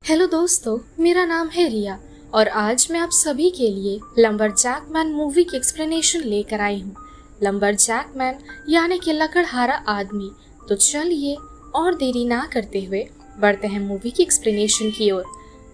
Hello दोस्तों, मेरा नाम है रिया और आज मैं आप सभी के लिए लंबरजैक मैन मूवी की एक्सप्लेनेशन लेकर आई हूँ। लंबरजैक मैन यानी कि लकड़हारा आदमी। तो चलिए और देरी ना करते हुए बढ़ते हैं मूवी की एक्सप्लेनेशन की ओर।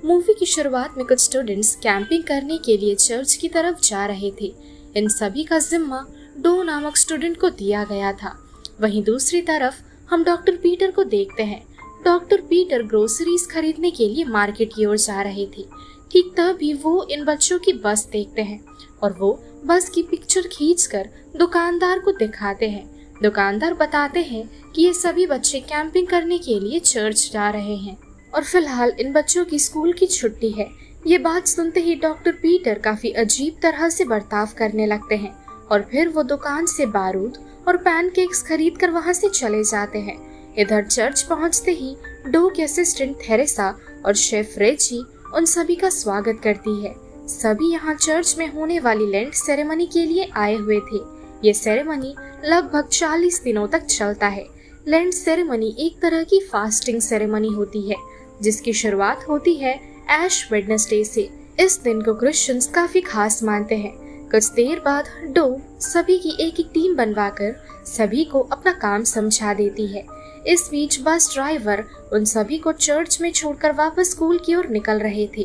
मूवी की शुरुआत में कुछ स्टूडेंट्स कैंपिंग करने के लिए चर्च की तरफ जा रहे थे। इन सभी का जिम्मा डो नामक स्टूडेंट को दिया गया था। वहीं दूसरी तरफ हम डॉक्टर पीटर को देखते हैं। डॉक्टर पीटर ग्रोसरीज खरीदने के लिए मार्केट की ओर जा रहे थे। ठीक तभी वो इन बच्चों की बस देखते हैं और वो बस की पिक्चर खींचकर दुकानदार को दिखाते हैं। दुकानदार बताते हैं कि ये सभी बच्चे कैंपिंग करने के लिए चर्च जा रहे हैं और फिलहाल इन बच्चों की स्कूल की छुट्टी है। ये बात सुनते ही डॉक्टर पीटर काफी अजीब तरह से बर्ताव करने लगते हैं और फिर वो दुकान से बारूद और पैनकेक्स खरीद कर वहाँ से चले जाते हैं। इधर चर्च पहुंचते ही डो की असिस्टेंट थेरेसा और शेफ रेची उन सभी का स्वागत करती है। सभी यहाँ चर्च में होने वाली लेंट सेरेमनी के लिए आए हुए थे। ये सेरेमनी लगभग 40 दिनों तक चलता है। लेंट सेरेमनी एक तरह की फास्टिंग सेरेमनी होती है जिसकी शुरुआत होती है ऐश वेडनेसडे से। इस दिन को क्रिश्चियंस काफी खास मानते हैं। कुछ देर बाद डो सभी की एक एक टीम बनवाकर सभी को अपना काम समझा देती है। इस बीच बस ड्राइवर उन सभी को चर्च में छोड़कर वापस स्कूल की ओर निकल रहे थे।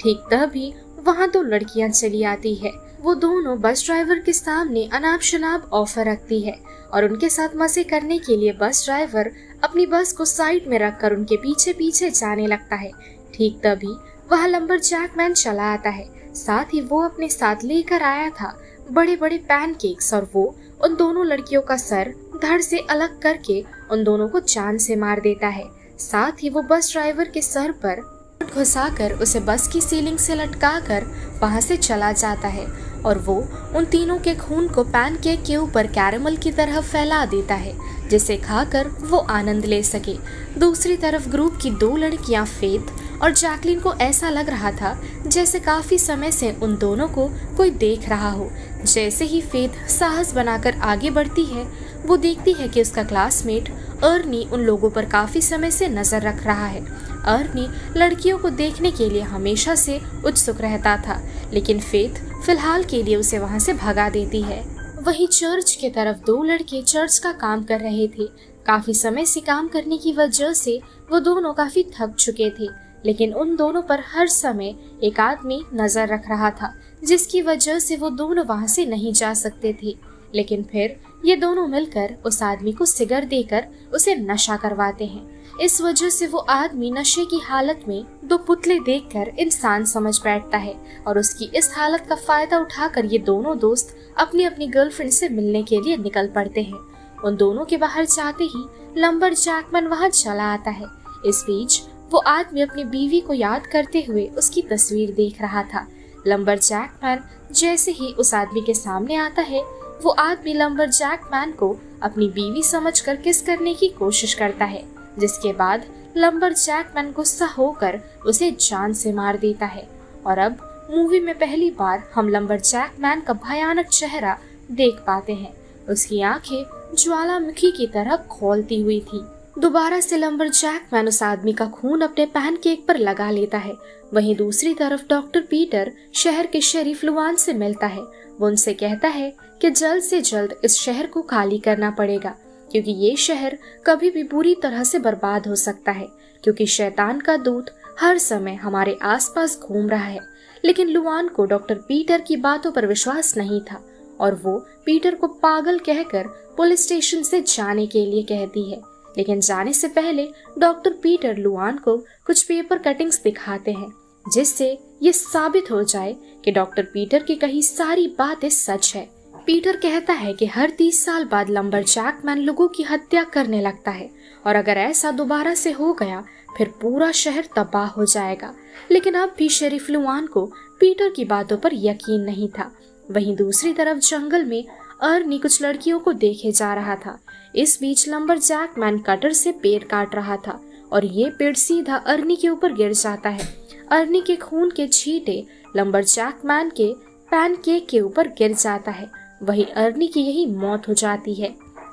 ठीक तभी वहाँ दो लड़कियाँ चली आती है। वो दोनों बस ड्राइवर के सामने अनाप शनाप ऑफर रखती है और उनके साथ मजे करने के लिए बस ड्राइवर अपनी बस को साइड में रखकर उनके पीछे पीछे जाने लगता है। ठीक तभी वह लंबरजैक मैन चला आता है। साथ ही वो अपने साथ लेकर आया था बड़े बड़े पैनकेक्स और वो उन दोनों लड़कियों का सर धड़ से अलग करके उन दोनों को जान से मार देता है। साथ ही वो बस ड्राइवर के सर पर घुसाकर उसे बस की सीलिंग से लटकाकर वहां से चला जाता है और वो उन तीनों के खून को पैनकेक के ऊपर कैरेमल की तरह फैला देता है जिसे खाकर वो आनंद ले सके। दूसरी तरफ ग्रुप की दो लड़कियां फेथ और जैकलिन को ऐसा लग रहा था जैसे काफी समय से उन दोनों को कोई देख रहा हो। जैसे ही फेथ साहस बनाकर आगे बढ़ती है वो देखती है कि उसका क्लासमेट अर्नी उन लोगों पर काफी समय से नजर रख रहा है। अर्नी लड़कियों को देखने के लिए हमेशा से उत्सुक रहता था लेकिन फेथ फिलहाल के लिए उसे वहां से भगा देती है। वहीं चर्च के तरफ दो लड़के चर्च का काम कर रहे थे। काफी समय से काम करने की वजह से वो दोनों काफी थक चुके थे लेकिन उन दोनों पर हर समय एक आदमी नजर रख रहा था जिसकी वजह से वो दोनों वहां से नहीं जा सकते थे। लेकिन फिर ये दोनों मिलकर उस आदमी को सिगर देकर उसे नशा करवाते हैं। इस वजह से वो आदमी नशे की हालत में दो पुतले देखकर इंसान समझ बैठता है और उसकी इस हालत का फायदा उठाकर ये दोनों दोस्त अपनी अपनी गर्लफ्रेंड से मिलने के लिए निकल पड़ते हैं। उन दोनों के बाहर जाते ही लंबरजैक मैन वहाँ चला आता है। इस बीच वो आदमी अपनी बीवी को याद करते हुए उसकी तस्वीर देख रहा था। लंबरजैक मैन जैसे ही उस आदमी के सामने आता है वो आदमी लंबरजैक मैन को अपनी बीवी समझकर किस करने की कोशिश करता है जिसके बाद लंबरजैक मैन गुस्सा होकर उसे जान से मार देता है। और अब मूवी में पहली बार हम लंबरजैक मैन का भयानक चेहरा देख पाते हैं। उसकी आंखें ज्वालामुखी की तरह खौलती हुई थी। दोबारा से लंबरजैक मैन उस आदमी का खून अपने पैनकेक पर लगा लेता है। वहीं दूसरी तरफ डॉक्टर पीटर शहर के शरीफ लुआन से मिलता है। वो उनसे कहता है कि जल्द से जल्द इस शहर को खाली करना पड़ेगा क्योंकि ये शहर कभी भी बुरी तरह से बर्बाद हो सकता है क्योंकि शैतान का दूत हर समय हमारे आसपास घूम रहा है। लेकिन लुआन को डॉक्टर पीटर की बातों पर विश्वास नहीं था और वो पीटर को पागल कहकर पुलिस स्टेशन से जाने के लिए कहती है। लेकिन जाने से पहले डॉक्टर पीटर लुआन को कुछ पेपर कटिंग्स दिखाते हैं जिससे ये साबित हो जाए कि डॉक्टर पीटर की कही सारी बातें सच है। पीटर कहता है कि हर 30 साल बाद लंबरजैक मैन लोगों की हत्या करने लगता है और अगर ऐसा दोबारा से हो गया फिर पूरा शहर तबाह हो जाएगा। लेकिन अब भी शेरिफ लुआन को पीटर की बातों पर यकीन नहीं था। वहीं दूसरी तरफ जंगल में अर्नी कुछ लड़कियों को देखे जा रहा था। इस बीच लंबरजैक मैन कटर से पेड़ काट रहा था और ये पेड़ सीधा अर्नी के ऊपर गिर जाता है। अर्नी के खून के छींटे लंबरजैक मैन के पैनकेक के ऊपर गिर जाता है। वहीं अर्नी की यही मौत हो जाती है।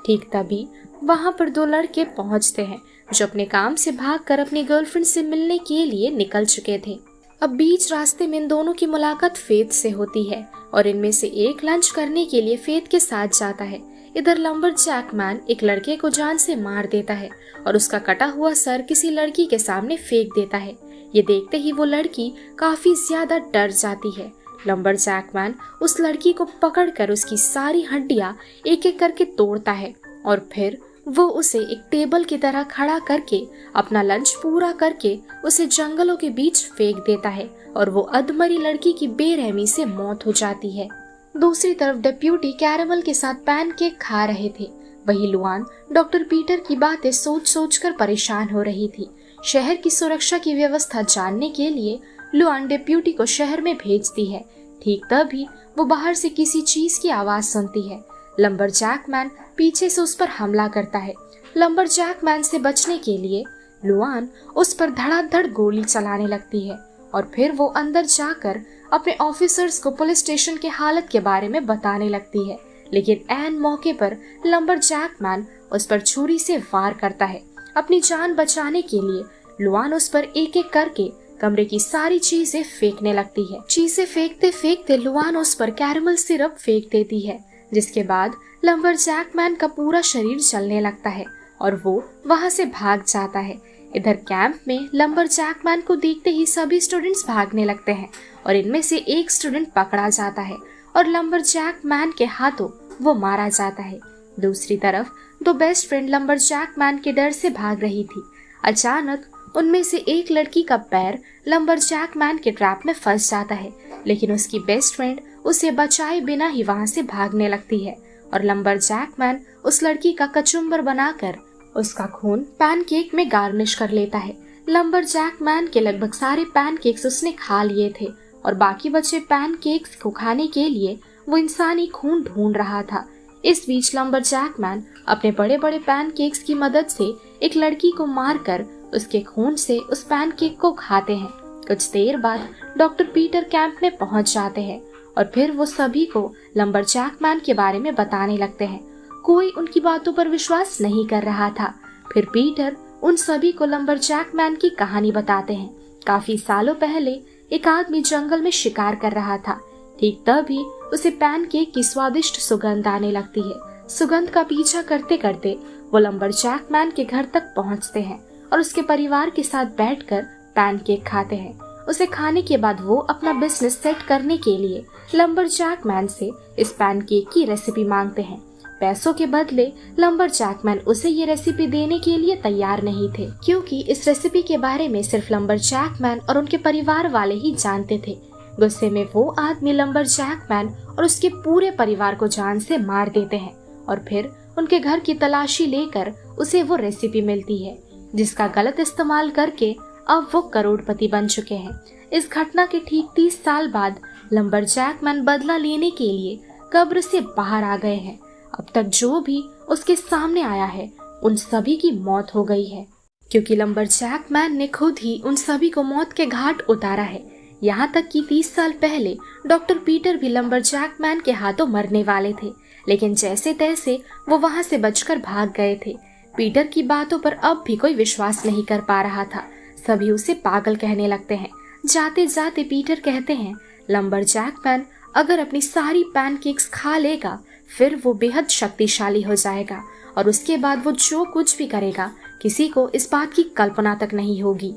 ठीक तभी वहां पर दो लड़के पहुंचते हैं जो अपने काम से भागकर अपनी गर्लफ्रेंड से मिलने के लिए निकल चुके थे। अब बीच रास्ते में इन दोनों की मुलाकात फेथ से होती है और इनमें से एक लंच करने के लिए फेथ के साथ जाता है। इधर लंबरजैक मैन एक लड़के को जान से मार देता है और उसका कटा हुआ सर किसी लड़की के सामने फेंक देता है। ये देखते ही वो लड़की काफी ज्यादा डर जाती है। लंबरजैक मैन उस लड़की को पकड़कर उसकी सारी हड्डियां एक एक करके तोड़ता है और फिर वो उसे एक टेबल की तरह खड़ा करके अपना लंच पूरा करके उसे जंगलों के बीच फेंक देता है और वो अधमरी लड़की की बेरहमी से मौत हो जाती है। दूसरी तरफ डेप्यूटी कैरेमल के साथ पैनकेक खा रहे थे। वही लुआन डॉक्टर पीटर की बातें सोच सोच कर परेशान हो रही थी। शहर की सुरक्षा की व्यवस्था जानने के लिए लुआन डेप्यूटी को शहर में भेजती है। ठीक तभी वो बाहर से किसी चीज की आवाज सुनती है। लंबरजैक मैन पीछे से उस पर हमला करता है। लंबरजैक मैन से बचने के लिए लुआन उस पर धड़ाधड़ गोली चलाने लगती है और फिर वो अंदर जाकर अपने ऑफिसर्स को पुलिस स्टेशन के हालत के बारे में बताने लगती है। लेकिन ऐन मौके पर लंबरजैक मैन उस पर छुरी से वार करता है। अपनी जान बचाने के लिए लुआन उस पर एक एक करके कमरे की सारी चीजें फेंकने लगती है। चीजें फेंकते फेंकते लुआन उस पर कैरेमल सिरप फेंक देती है, जिसके बाद लंबरजैक मैन का पूरा शरीर चलने लगता है और वो वहां से भाग जाता है। इधर कैंप में लंबरजैक मैन को देखते ही सभी स्टूडेंट्स भागने लगते हैं और इनमें से एक स्टूडेंट पकड़ा जाता है और लंबरजैक मैन के हाथों वो मारा जाता है। दूसरी तरफ दो बेस्ट फ्रेंड लंबरजैक मैन के डर से भाग रही थी। अचानक उनमें से एक लड़की का पैर लंबरजैक मैन के ट्रैप में फंस जाता है, लेकिन उसकी बेस्ट फ्रेंड उसे बचाए बिना ही वहां से भागने लगती है और लंबरजैक मैन उस लड़की का कचुम्बर बनाकर उसका खून पैनकेक में गार्निश कर लेता है। लंबरजैक मैन के लगभग सारे पैनकेक्स उसने खा लिए थे और बाकी बचे पैनकेक्स को खाने के लिए वो इंसानी खून ढूंढ रहा था। इस बीच लंबरजैक मैन अपने बड़े बड़े पैनकेक्स की मदद से एक लड़की को मारकर उसके खून से उस पैनकेक को खाते हैं। कुछ देर बाद डॉक्टर पीटर कैंप में पहुंच जाते हैं और फिर वो सभी को लंबरजैक मैन के बारे में बताने लगते हैं। कोई उनकी बातों पर विश्वास नहीं कर रहा था। फिर पीटर उन सभी को लंबरजैक मैन की कहानी बताते हैं। काफी सालों पहले एक आदमी जंगल में शिकार कर रहा था। ठीक तभी उसे पैनकेक की स्वादिष्ट सुगंध आने लगती है। सुगंध का पीछा करते करते वो लंबरजैक मैन के घर तक पहुंचते हैं और उसके परिवार के साथ बैठकर पैनकेक खाते हैं। उसे खाने के बाद वो अपना बिजनेस सेट करने के लिए लंबरजैक मैन से इस पैनकेक की रेसिपी मांगते हैं। पैसों के बदले लंबरजैक मैन उसे ये रेसिपी देने के लिए तैयार नहीं थे, क्योंकि इस रेसिपी के बारे में सिर्फ लंबरजैक मैन और उनके परिवार वाले ही जानते थे। गुस्से में वो आदमी लंबरजैक मैन और उसके पूरे परिवार को जान से मार देते हैं और फिर उनके घर की तलाशी लेकर उसे वो रेसिपी मिलती है, जिसका गलत इस्तेमाल करके अब वो करोड़पति बन चुके हैं। इस घटना के ठीक 30 साल बाद लंबरजैक मैन बदला लेने के लिए कब्र से बाहर आ गए हैं। अब तक जो भी उसके सामने आया है उन सभी की मौत हो गई है, क्योंकि लंबरजैक मैन ने खुद ही उन सभी को मौत के घाट उतारा है। यहाँ तक कि 30 साल पहले डॉक्टर पीटर भी लंबरजैक मैन के हाथों मरने वाले थे, लेकिन जैसे तैसे वो वहाँ से बचकर भाग गए थे। पीटर की बातों पर अब भी कोई विश्वास नहीं कर पा रहा था। सभी उसे पागल कहने लगते हैं। जाते जाते पीटर कहते हैं, लंबरजैक मैन अगर अपनी सारी पैनकेक्स खा लेगा फिर वो बेहद शक्तिशाली हो जाएगा और उसके बाद वो जो कुछ भी करेगा किसी को इस बात की कल्पना तक नहीं होगी।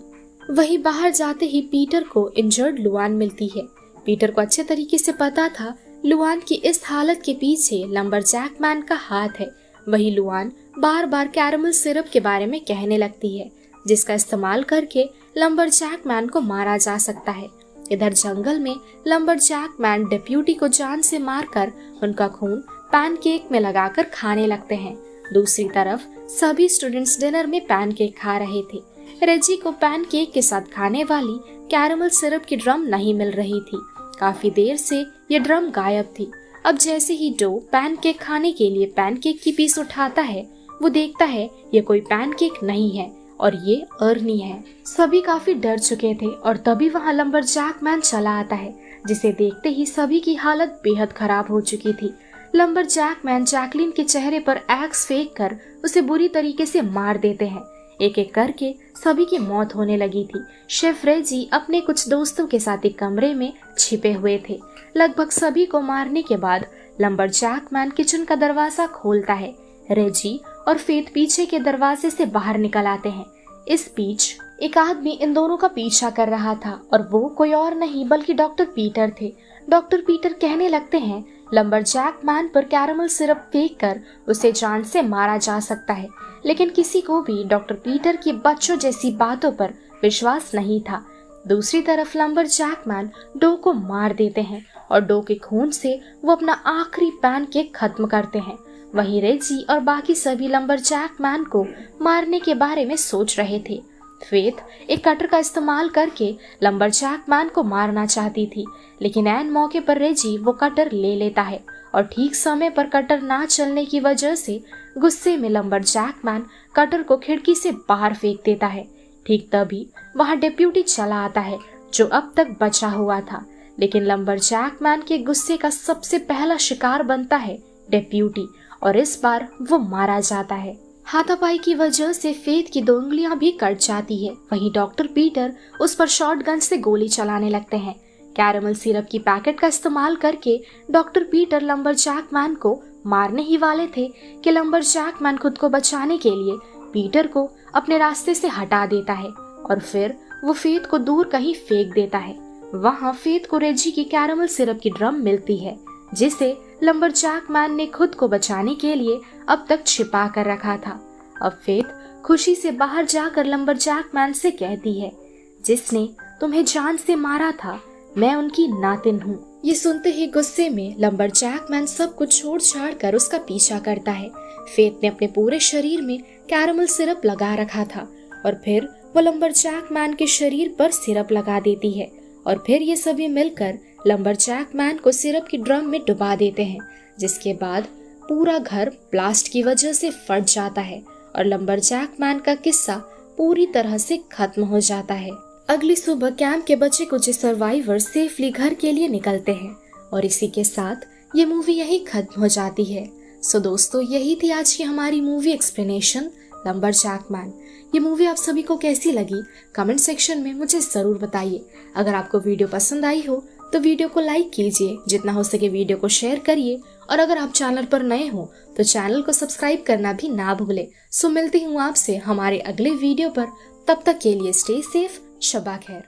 वही बाहर जाते ही पीटर को इंजर्ड लुआन मिलती है। पीटर को अच्छे तरीके से पता था लुआन की इस हालत के पीछे लंबरजैक मैन का हाथ है। वही लुआन बार बार कैरेमल सिरप के बारे में कहने लगती है, जिसका इस्तेमाल करके लंबरजैक मैन को मारा जा सकता है। इधर जंगल में लंबरजैक मैन डेप्यूटी को जान से मारकर उनका खून पैनकेक में लगाकर खाने लगते हैं। दूसरी तरफ सभी स्टूडेंट्स डिनर में पैनकेक खा रहे थे। रेजी को पैनकेक के साथ खाने वाली कैरेमल सिरप की ड्रम नहीं मिल रही थी। काफी देर से ये ड्रम गायब थी। अब जैसे ही डो पैनकेक खाने के लिए पैनकेक की पीस उठाता है, वो देखता है ये कोई पैनकेक नहीं है और ये अर्नी है। सभी काफी डर चुके थे और तभी वहाँ लंबरजैक मैन चला आता है, जिसे देखते ही सभी की हालत बेहद खराब हो चुकी थी। लंबरजैक मैन जैकलिन के चेहरे पर एक्स फेंक कर उसे बुरी तरीके से मार देते हैं। एक एक करके सभी की मौत होने लगी थी। शेफ रेजी अपने कुछ दोस्तों के साथ एक कमरे में छिपे हुए थे। लगभग सभी को मारने के बाद लंबरजैक मैन किचन का दरवाजा खोलता है। रेजी और फेथ पीछे के दरवाजे से बाहर निकल आते हैं। इस बीच एक आदमी इन दोनों का पीछा कर रहा था और वो कोई और नहीं बल्कि डॉक्टर पीटर थे। डॉक्टर पीटर कहने लगते हैं लंबरजैक मैन पर कैरामल सिरप फेंक कर उसे जान से मारा जा सकता है, लेकिन किसी को भी डॉक्टर पीटर की बच्चों जैसी बातों पर विश्वास नहीं था। दूसरी तरफ लंबरजैक मैन डो को मार देते हैं और डो के खून से वो अपना आखिरी पैनकेक खत्म करते हैं। वहीं रेजी और बाकी सभी लंबरजैक मैन को मारने के बारे में सोच रहे थे। फेथ एक कटर का इस्तेमाल करके लंबरजैक मैन को मारना चाहती थी, लेकिन ऐन मौके पर रेजी वो कटर ले लेता है और ठीक समय पर कटर ना चलने की वजह से गुस्से में लंबरजैक मैन कटर को खिड़की से बाहर फेंक देता है। ठीक तभी वहां डेप्यूटी चला आता है जो अब तक बचा हुआ था, लेकिन लंबरजैक मैन के गुस्से का सबसे पहला शिकार बनता है डेप्यूटी और इस बार वो मारा जाता है। हाथापाई की वजह से फेथ की 2 उंगलियां भी कट जाती है। वहीं डॉक्टर पीटर उस पर शॉटगन से गोली चलाने लगते हैं। कैरामल सिरप की पैकेट का इस्तेमाल करके डॉक्टर पीटर लंबरजैक मैन को मारने ही वाले थे कि लंबरजैक मैन खुद को बचाने के लिए पीटर को अपने रास्ते से हटा देता है और फिर वो फेथ को दूर कहीं फेंक देता है। वहाँ फेथ को रेजी की कैरामल सिरप की ड्रम मिलती है जिसे लंबरजैक मैन ने खुद को बचाने के लिए अब तक छिपा कर रखा था। अब फेथ खुशी से बाहर जाकर लंबरजैक मैन से कहती है, जिसने तुम्हें जान से मारा था मैं उनकी नातिन हूँ। ये सुनते ही गुस्से में लंबरजैक मैन सब कुछ छोड़ छाड़ कर उसका पीछा करता है। फेथ ने अपने पूरे शरीर में कैरामल सिरप लगा रखा था और फिर वो लंबरजैक मैन के शरीर पर सिरप लगा देती है और फिर ये सभी मिलकर लंबरजैक मैन को सिरप की ड्रम में डुबा देते हैं, जिसके बाद पूरा घर ब्लास्ट की वजह से फट जाता है और लंबरजैक मैन का किस्सा पूरी तरह से खत्म हो जाता है। अगली सुबह कैंप के बचे कुछ सर्वाइवर सेफली घर के लिए निकलते हैं और इसी के साथ ये मूवी यही खत्म हो जाती है। सो दोस्तों, यही थी आज की हमारी मूवी एक्सप्लेनेशन लंबरजैक मैन। ये मूवी आप सभी को कैसी लगी कमेंट सेक्शन में मुझे जरूर बताइए। अगर आपको वीडियो पसंद आई हो तो वीडियो को लाइक कीजिए, जितना हो सके वीडियो को शेयर करिए और अगर आप चैनल पर नए हो तो चैनल को सब्सक्राइब करना भी ना भूलें। सो मिलती हूँ आपसे हमारे अगले वीडियो पर, तब तक के लिए स्टे सेफ, शब्बा खैर।